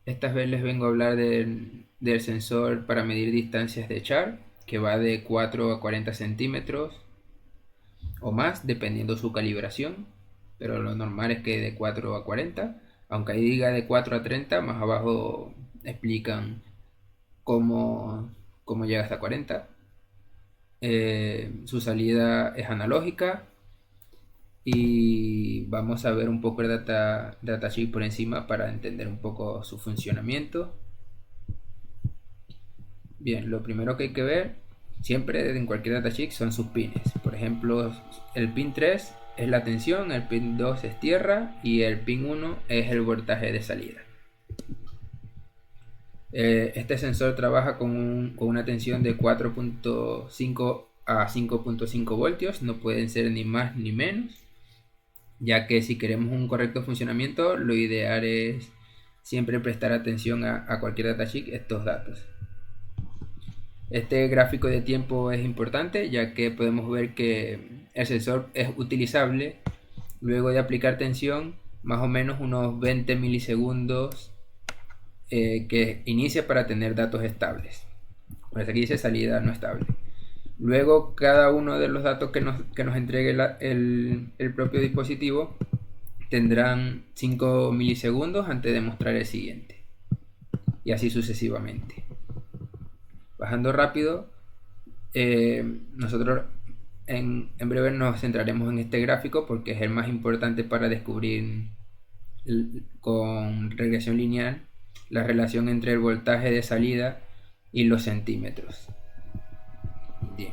Esta vez les vengo a hablar del sensor para medir distancias de char, que va de 4 a 40 centímetros o más, dependiendo su calibración, pero lo normal es que de 4 a 40, aunque ahí diga de 4 a 30, más abajo explican cómo, cómo llega hasta 40. Su salida es analógica y vamos a ver un poco el datasheet por encima para entender un poco su funcionamiento. Bien, lo primero que hay que ver siempre en cualquier datasheet son sus pines. Por ejemplo, el pin 3 es la tensión, el pin 2 es tierra y el pin 1 es el voltaje de salida. Este sensor trabaja con una tensión de 4.5 a 5.5 voltios, no pueden ser ni más ni menos, ya que si queremos un correcto funcionamiento, lo ideal es siempre prestar atención a cualquier datasheet estos datos. Este gráfico de tiempo es importante, ya que podemos ver que el sensor es utilizable luego de aplicar tensión más o menos unos 20 milisegundos, que inicia para tener datos estables. Pues aquí dice salida no estable. Luego cada uno de los datos que nos entregue el propio dispositivo tendrán 5 milisegundos antes de mostrar el siguiente. Y así sucesivamente. Bajando rápido, nosotros en breve nos centraremos en este gráfico porque es el más importante para descubrir con regresión lineal la relación entre el voltaje de salida y los centímetros. Bien,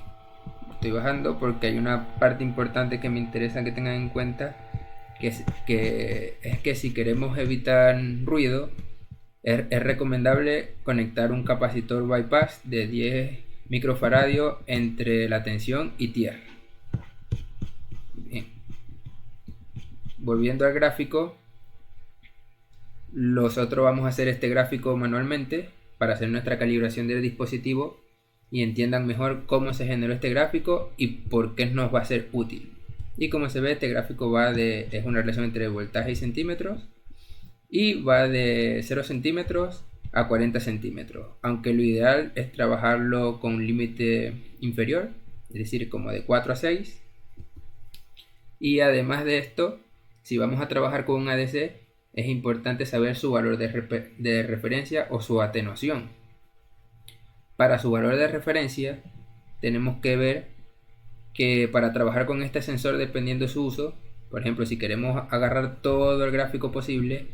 estoy bajando porque hay una parte importante que me interesa que tengan en cuenta, que es que si queremos evitar ruido, es recomendable conectar un capacitor bypass de 10 microfaradios entre la tensión y tierra. Bien. Volviendo al gráfico, nosotros vamos a hacer este gráfico manualmente para hacer nuestra calibración del dispositivo y entiendan mejor cómo se generó este gráfico y por qué nos va a ser útil. Y como se ve, este gráfico es una relación entre voltaje y centímetros, y va de 0 centímetros a 40 centímetros, aunque lo ideal es trabajarlo con un límite inferior, es decir, como de 4 a 6. Y además de esto, si vamos a trabajar con un ADC, es importante saber su valor de referencia o su atenuación. Para su valor de referencia, tenemos que ver que para trabajar con este sensor, dependiendo de su uso, por ejemplo, si queremos agarrar todo el gráfico posible,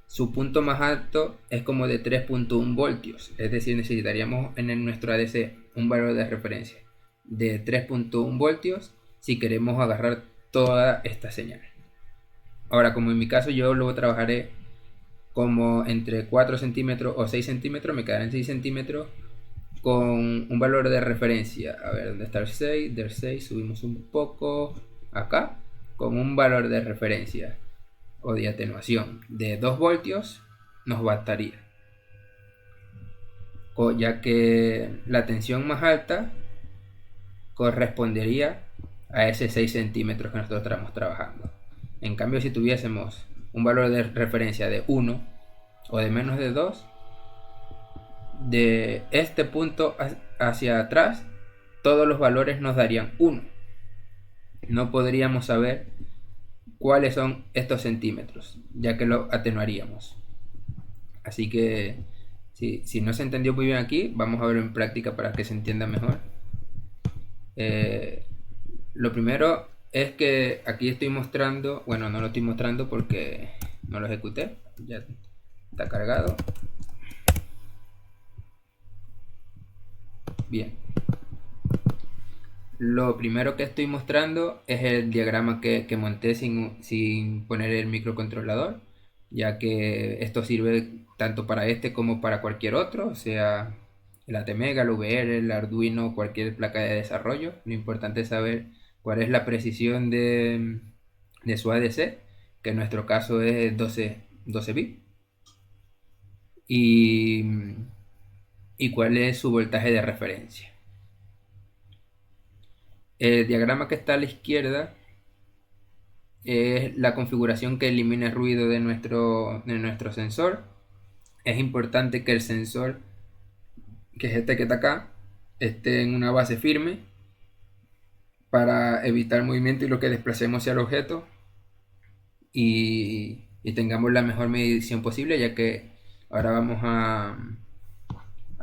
su punto más alto es como de 3.1 voltios, es decir, necesitaríamos en nuestro ADC un valor de referencia de 3.1 voltios si queremos agarrar toda esta señal. Ahora, como en mi caso yo luego trabajaré como entre 4 centímetros o 6 centímetros, me quedarán 6 centímetros con un valor de referencia. A ver, ¿dónde está el 6? Del 6 subimos un poco acá, con un valor de referencia o de atenuación de 2 voltios nos bastaría, ya que la tensión más alta correspondería a ese 6 centímetros que nosotros estamos trabajando. En cambio, si tuviésemos un valor de referencia de 1 o de menos de 2, de este punto hacia atrás, todos los valores nos darían 1. No podríamos saber cuáles son estos centímetros, ya que lo atenuaríamos. Así que si no se entendió muy bien aquí, vamos a verlo en práctica para que se entienda mejor. Lo primero es que aquí estoy mostrando, bueno, no lo estoy mostrando porque no lo ejecuté, ya está cargado. Bien, lo primero que estoy mostrando es el diagrama que monté sin poner el microcontrolador, ya que esto sirve tanto para este como para cualquier otro, o sea el ATmega, el VR, el Arduino, cualquier placa de desarrollo. Lo importante es saber cuál es la precisión de su ADC, que en nuestro caso es 12 bits, y cuál es su voltaje de referencia. El diagrama que está a la izquierda es la configuración que elimina el ruido de nuestro sensor. es importante que el sensor, que es este que está acá, esté en una base firme para evitar movimiento y lo que desplacemos hacia el objeto y tengamos la mejor medición posible, ya que ahora vamos a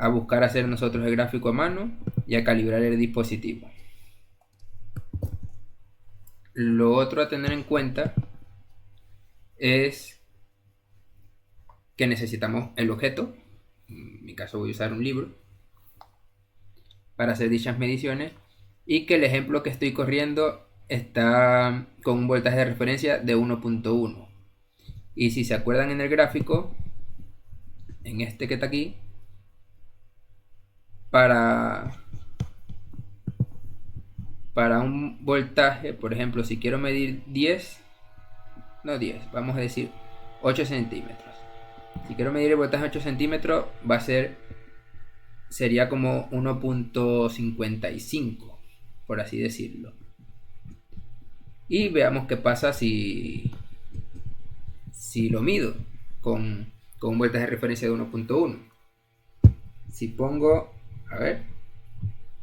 buscar hacer nosotros el gráfico a mano y a calibrar el dispositivo. Lo otro a tener en cuenta es que necesitamos el objeto, en mi caso voy a usar un libro, para hacer dichas mediciones, y que el ejemplo que estoy corriendo está con un voltaje de referencia de 1.1. Y si se acuerdan en el gráfico, en este que está aquí, para un voltaje, por ejemplo, si quiero medir 10, vamos a decir 8 centímetros. Si quiero medir el voltaje 8 centímetros, sería como 1.55, por así decirlo. Y veamos qué pasa si lo mido con un voltaje de referencia de 1.1. Si pongo, a ver,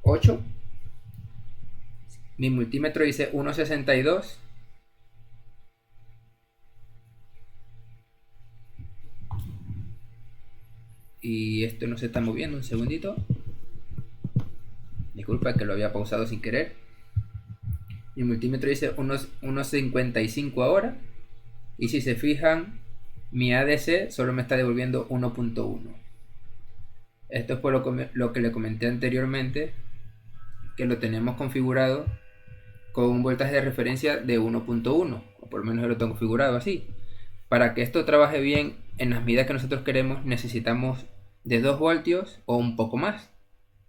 8, mi multímetro dice 1.62. Y esto no se está moviendo, un segundito. Disculpa que lo había pausado sin querer. Mi multímetro dice 1.55 ahora. Y si se fijan, mi ADC solo me está devolviendo 1.1. Esto es por lo que le comenté anteriormente, que lo tenemos configurado con un voltaje de referencia de 1.1, o por lo menos yo lo tengo configurado así. Para que esto trabaje bien en las medidas que nosotros queremos, necesitamos de 2 voltios o un poco más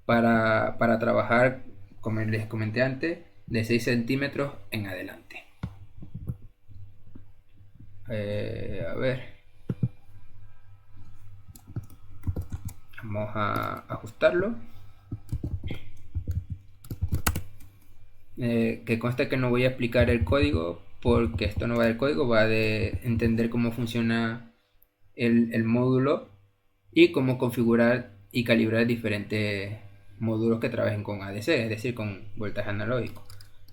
para trabajar, como les comenté antes, de 6 centímetros en adelante. A ver, vamos a ajustarlo. Que conste que no voy a explicar el código, porque esto no va del código, va de entender cómo funciona el módulo y cómo configurar y calibrar diferentes módulos que trabajen con ADC, es decir, con voltaje analógico.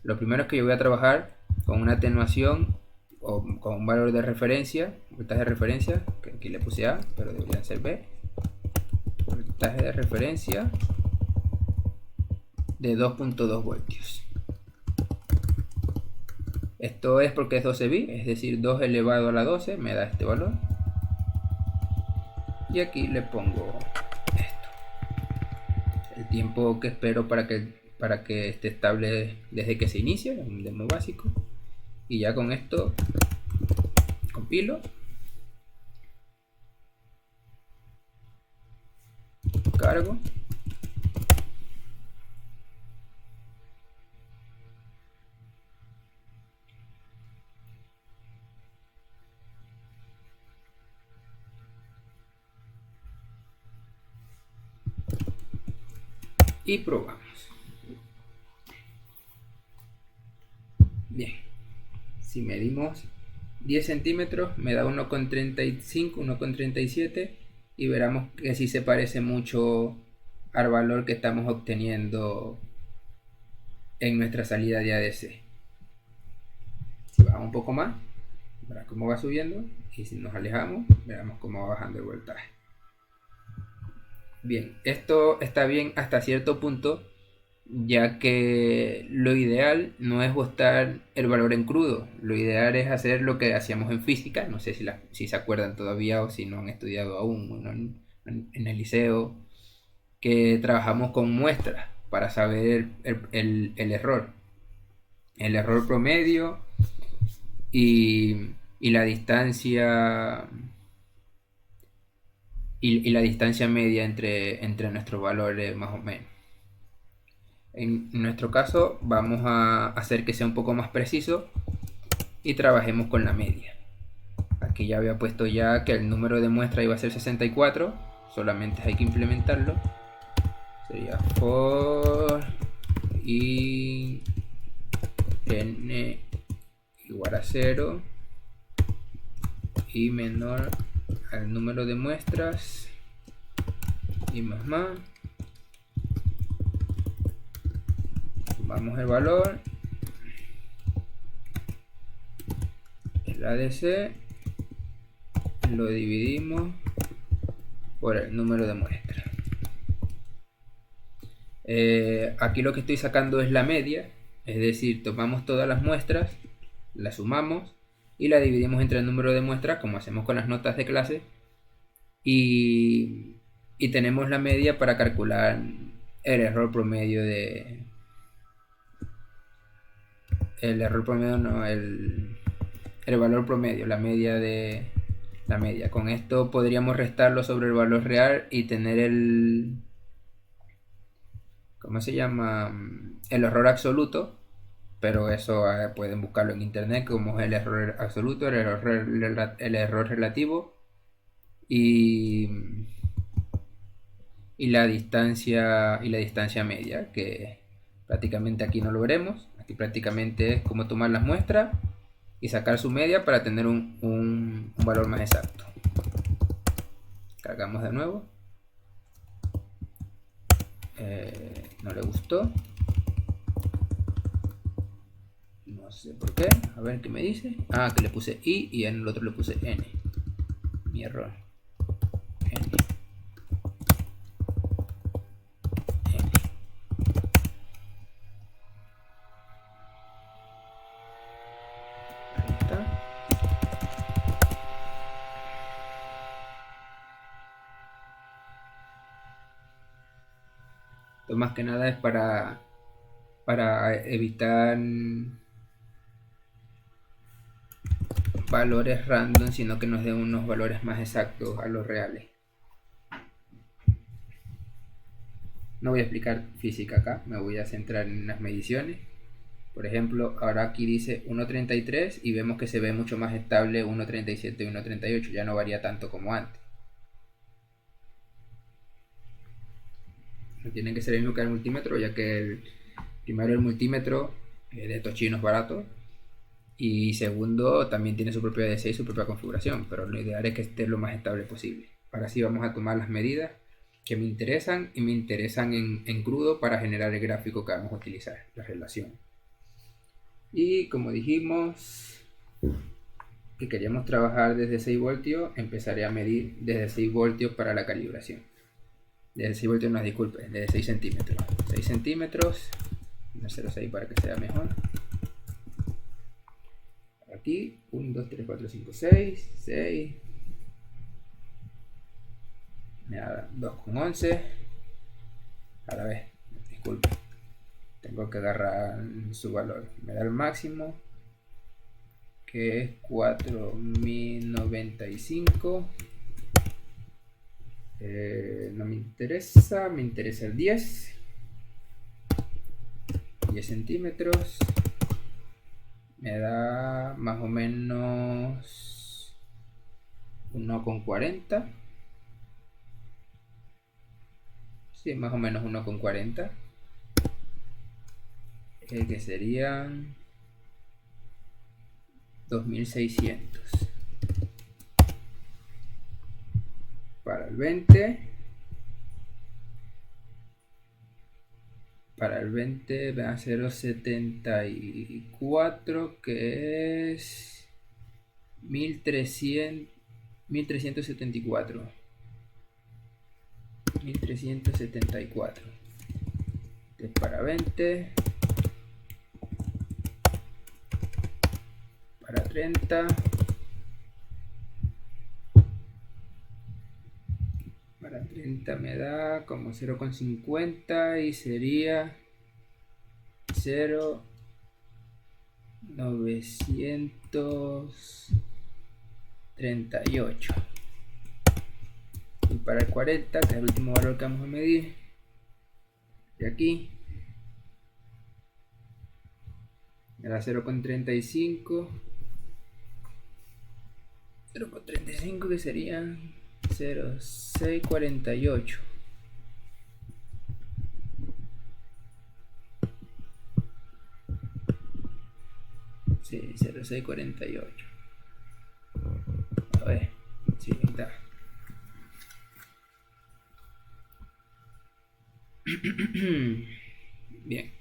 Lo primero es que yo voy a trabajar con una atenuación o con un valor de referencia, voltaje de referencia, que aquí le puse A, pero debería ser B, voltaje de referencia de 2.2 voltios. Esto es porque es 12 bits, es decir, 2 elevado a la 12 me da este valor. Y aquí le pongo esto, el tiempo que espero para que esté estable desde que se inicia, es un demo básico. Y ya con esto compilo, cargo, y probamos. Bien, si medimos 10 centímetros me da 1,35, 1,37 y veremos que sí se parece mucho al valor que estamos obteniendo en nuestra salida de ADC. Si bajamos un poco más, verás cómo va subiendo, y si nos alejamos, veremos cómo va bajando el voltaje. Bien, esto está bien hasta cierto punto, ya que lo ideal no es buscar el valor en crudo. Lo ideal es hacer lo que hacíamos en física, no sé si se acuerdan todavía o si no han estudiado aún en el liceo, que trabajamos con muestras para saber el error promedio y la distancia y la distancia media entre nuestros valores, más o menos. En nuestro caso vamos a hacer que sea un poco más preciso y trabajemos con la media. Aquí ya había puesto ya que el número de muestra iba a ser 64, solamente hay que implementarlo. Sería for i n igual a 0 y menor al número de muestras y más. Tomamos el valor, el ADC, lo dividimos por el número de muestras. Aquí lo que estoy sacando es la media, es decir, tomamos todas las muestras, las sumamos y la dividimos entre el número de muestras, como hacemos con las notas de clase, y tenemos la media para calcular el error promedio el valor promedio, la media de la media. Con esto podríamos restarlo sobre el valor real y tener ¿cómo se llama? El error absoluto, pero eso pueden buscarlo en internet como es el error absoluto, el error relativo y la distancia media, que prácticamente aquí no lo veremos. Aquí prácticamente es como tomar las muestras y sacar su media para tener un valor más exacto. Cargamos de nuevo. No le gustó, no sé por qué. A ver qué me dice. Que le puse i y en el otro le puse n. Mi error. N. Ahí está. Esto más que nada es para evitar valores random, sino que nos den unos valores más exactos a los reales. No voy a explicar física acá, me voy a centrar en las mediciones. Por ejemplo, ahora aquí dice 1.33 y vemos que se ve mucho más estable 1.37 y 1.38, ya no varía tanto como antes. No tienen que ser el mismo que el multímetro, ya que primero el multímetro de estos chinos baratos, y segundo también tiene su propio ADC y su propia configuración, pero lo ideal es que esté lo más estable posible. Ahora sí vamos a tomar las medidas que me interesan y me interesan en crudo para generar el gráfico que vamos a utilizar, la relación. Y como dijimos que queríamos trabajar desde 6 voltios, empezaré a medir desde 6 voltios para la calibración. Desde 6 voltios, no, disculpe, desde 6 centímetros. 6 centímetros, 0,6 para que sea mejor. Aquí, 1, 2, 3, 4, 5, 6, 6. Me da 2,11. A la vez, disculpe. Tengo que agarrar su valor. Me da el máximo, que es 4095. No me interesa el 10 centímetros. Me da más o menos 1,40. Sí, más o menos 1,40. Que serían 2600. Para el 20 va a 0,74, que es 1374. Para 20, para 30, para 30 me da como 0,50 y sería 0,938. Y para el 40, que es el último valor que vamos a medir, de aquí me da 0,35, que serían 0,648. Sí, 0,648. A ver, Sí, ahí está. Bien.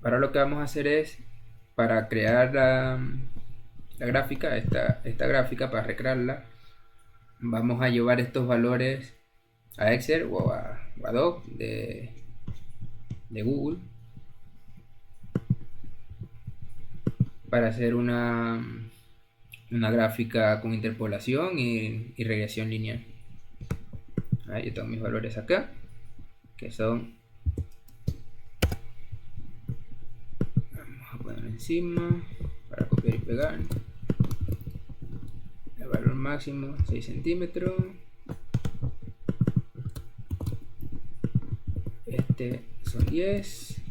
Ahora lo que vamos a hacer es, para crear la gráfica, esta gráfica, para recrearla, vamos a llevar estos valores a Excel o a Doc de Google para hacer una gráfica con interpolación y regresión lineal. Ahí yo tengo mis valores acá, que son, vamos a poner encima para copiar y pegar. El valor máximo 6 centímetros, este son 10,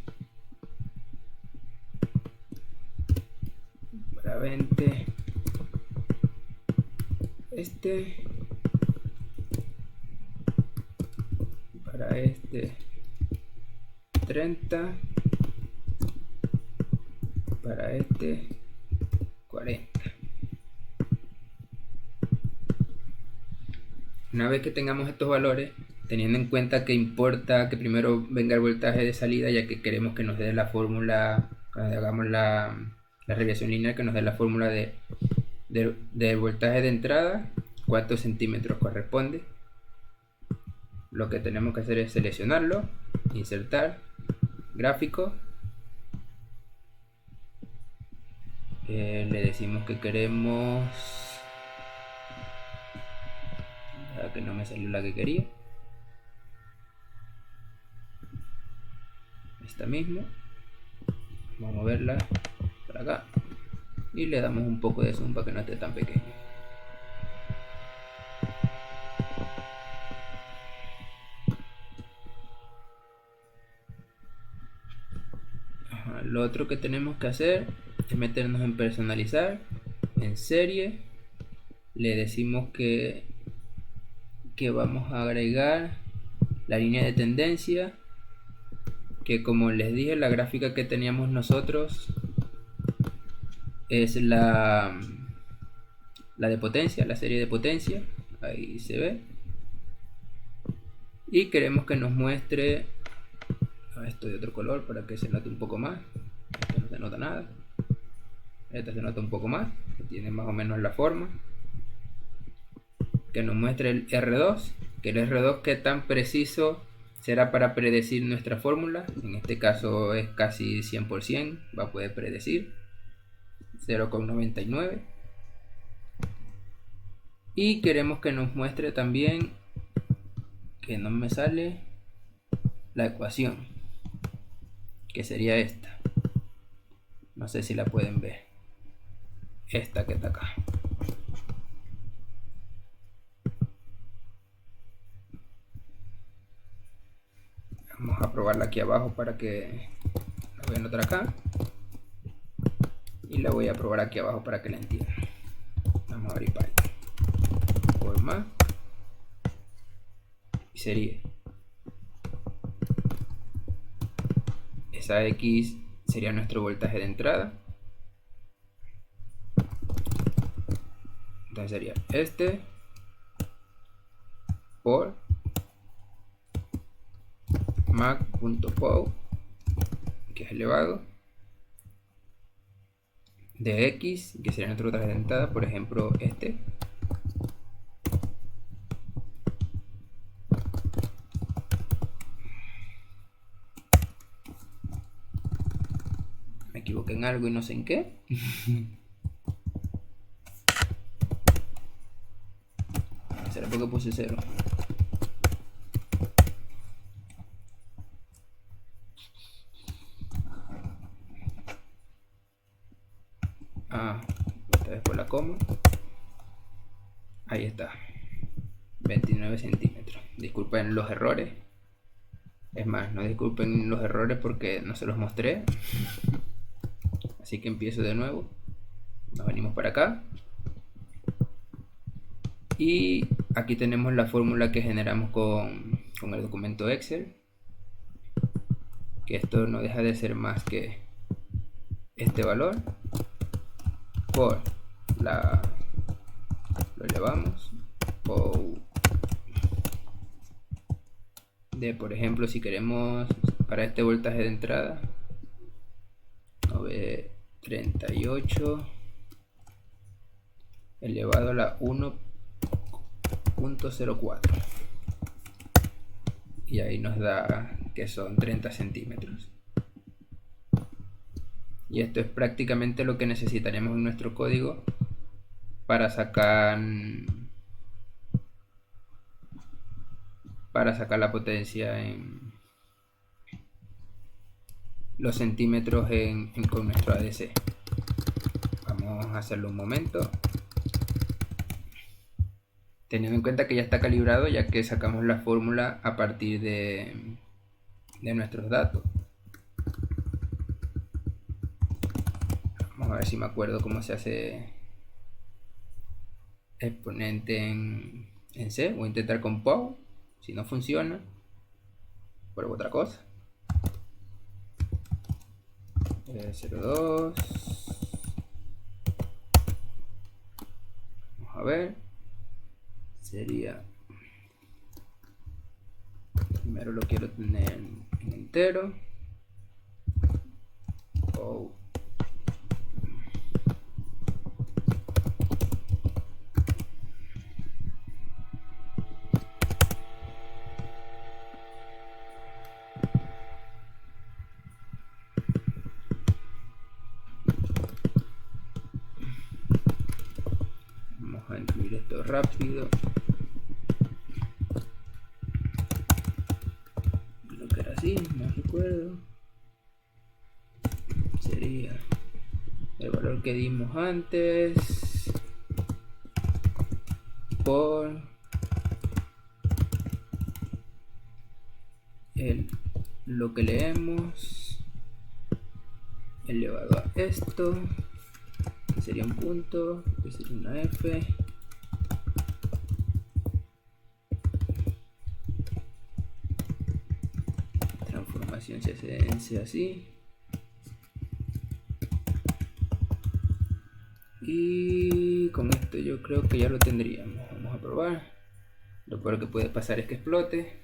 para 20 este, para este 30, para este 40. Una vez que tengamos estos valores, teniendo en cuenta que importa que primero venga el voltaje de salida, ya que queremos que nos dé la fórmula, cuando hagamos la regresión lineal, que nos dé la fórmula del voltaje de entrada, cuántos centímetros corresponde. Lo que tenemos que hacer es seleccionarlo, insertar, gráfico, le decimos que queremos, que no me salió la que quería, esta misma, vamos a moverla para acá y le damos un poco de zoom para que no esté tan pequeño. Lo otro que tenemos que hacer es meternos en personalizar, en serie, le decimos que vamos a agregar la línea de tendencia, que como les dije, la gráfica que teníamos nosotros es la de potencia, la serie de potencia, ahí se ve, y queremos que nos muestre esto de otro color para que se note un poco más. Esto no se nota nada, esta se nota un poco más, tiene más o menos la forma. Que nos muestre el R2, que el R2 que tan preciso será para predecir nuestra fórmula. En este caso es casi 100%, va a poder predecir 0,99. Y queremos que nos muestre también, que no me sale, la ecuación, que sería esta, no sé si la pueden ver, esta que está acá. Vamos a probarla aquí abajo para que la voy a anotar acá, y la voy a probar aquí abajo para que la entiendan. Vamos a abrir Python, forma, y sería esa X, sería nuestro voltaje de entrada. Entonces sería este por mac.pow, que es elevado, de X, que sería nuestro voltaje de entrada, por ejemplo este, me equivoqué en algo y no sé en qué. ¿Será porque puse 0? Esta vez por la coma. Ahí está, 29 centímetros. Disculpen los errores. Es más, no disculpen los errores porque no se los mostré. Así que empiezo de nuevo. Nos venimos para acá. Y aquí tenemos la fórmula que generamos con el documento Excel. Que esto no deja de ser más que este valor por lo elevamos o de, por ejemplo, si queremos para este voltaje de entrada 938 elevado a la 1.04 y ahí nos da que son 30 centímetros. Y esto es prácticamente lo que necesitaremos en nuestro código para sacar la potencia en los centímetros con nuestro ADC. Vamos a hacerlo un momento, teniendo en cuenta que ya está calibrado, ya que sacamos la fórmula a partir de nuestros datos. Vamos a ver si me acuerdo cómo se hace exponente en C. Voy a intentar con POW. Si no funciona, pruebo otra cosa. 0.2. Vamos a ver. Sería, primero lo quiero tener en entero. POW. Vamos a incluir esto rápido. Lo que era así, no recuerdo. Sería el valor que dimos antes por lo que leemos elevado a esto, que sería un punto, que sería una F, transformación se hace así, y con esto yo creo que ya lo tendríamos. Vamos a probar. Lo peor que puede pasar es que explote.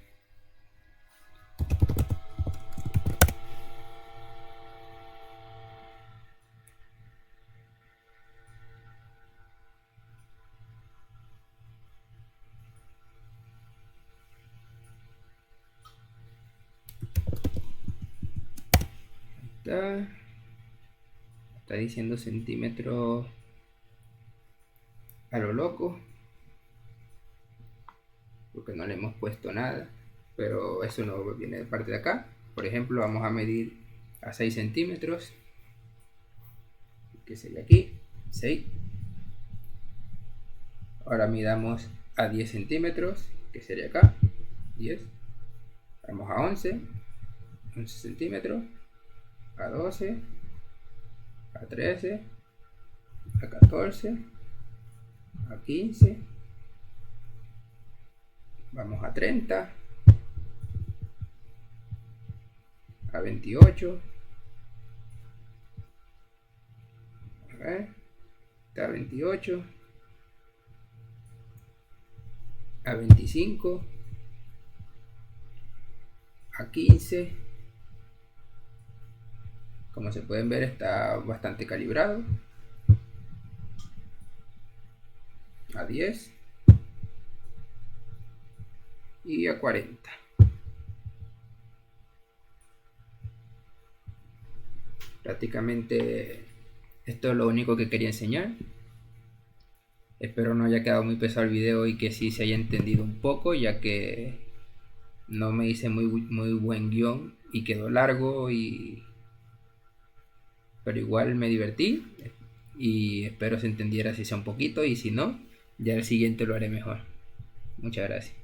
Está diciendo centímetros a lo loco, porque no le hemos puesto nada, pero eso no viene de parte de acá. Por ejemplo, vamos a medir a 6 centímetros, que sería aquí, 6. Ahora midamos a 10 centímetros, que sería acá, 10. Vamos a 11 centímetros, a 12, a 13, a 14, a 15, vamos a 30, a 28, a ver, está a 28, a 25, a 15. Como se pueden ver, está bastante calibrado. A 10 y a 40. Prácticamente esto es lo único que quería enseñar. Espero no haya quedado muy pesado el video y que sí se haya entendido un poco, ya que no me hice muy buen guión y quedó largo, pero igual me divertí y espero se entendiera si sea un poquito, y si no, ya el siguiente lo haré mejor. Muchas gracias.